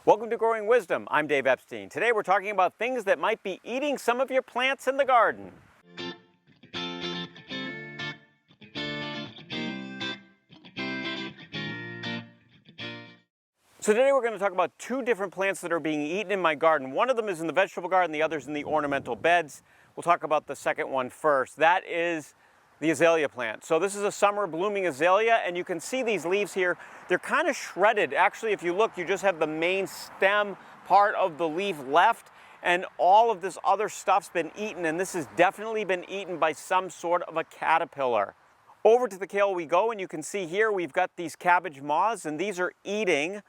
Welcome to Growing Wisdom. I'm Dave Epstein. Today we're talking about things that might be eating some of your plants in the garden. So today we're going to talk about two different plants that are being eaten in my garden. One of them is in the vegetable garden, the other's in the ornamental beds. We'll talk about the second one first. That is the azalea plant. So this is a summer blooming azalea, and you can see these leaves here. They're kind of shredded. Actually, if you look, you just have the main stem part of the leaf left, and all of this other stuff's been eaten, and this has definitely been eaten by some sort of a caterpillar. Over to the kale we go, and you can see here we've got these cabbage moths, and these are eating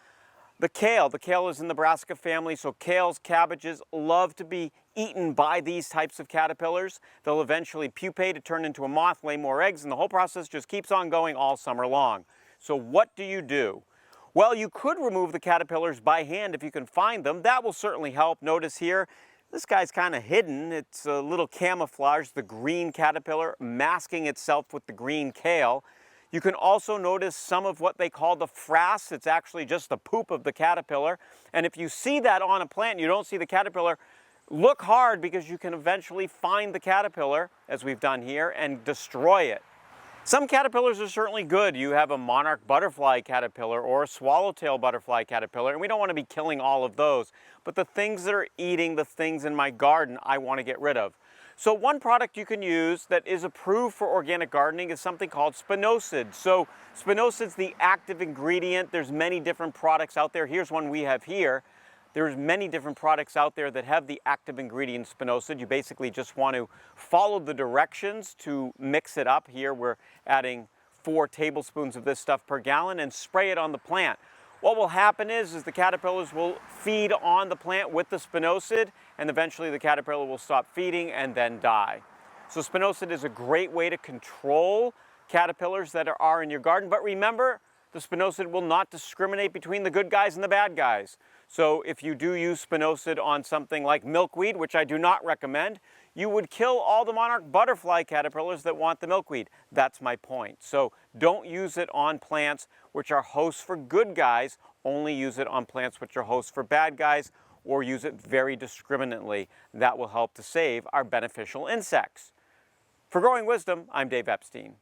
the kale. The kale is in the brassica family, so kales, cabbages love to be eaten by these types of caterpillars. They'll eventually pupate to turn into a moth, lay more eggs, and the whole process just keeps on going all summer long. So what do you do? Well, you could remove the caterpillars by hand if you can find them. That will certainly help. Notice here, this guy's kind of hidden. It's a little camouflage, the green caterpillar masking itself with the green kale. You can also notice some of what they call the frass. It's actually just the poop of the caterpillar. And if you see that on a plant and you don't see the caterpillar, look hard, because you can eventually find the caterpillar, as we've done here, and destroy it. Some caterpillars are certainly good. You have a monarch butterfly caterpillar or a swallowtail butterfly caterpillar, and we don't want to be killing all of those. But the things that are eating the things in my garden, I want to get rid of. So one product you can use that is approved for organic gardening is something called Spinosa. So Spinosa is the active ingredient. There's many different products out there. Here's one we have here. There's many different products out there that have the active ingredient Spinosa. You basically just want to follow the directions to mix it up. Here we're adding 4 tablespoons of this stuff per gallon and spray it on the plant. What will happen is the caterpillars will feed on the plant with the Spinosa, and eventually the caterpillar will stop feeding and then die. So Spinosa is a great way to control caterpillars that are in your garden. But remember, the Spinosa will not discriminate between the good guys and the bad guys. So if you do use Spinosa on something like milkweed, which I do not recommend, you would kill all the monarch butterfly caterpillars that want the milkweed. That's my point. So don't use it on plants which are hosts for good guys. Only use it on plants which are hosts for bad guys, or use it very discriminately. That will help to save our beneficial insects. For Growing Wisdom, I'm Dave Epstein.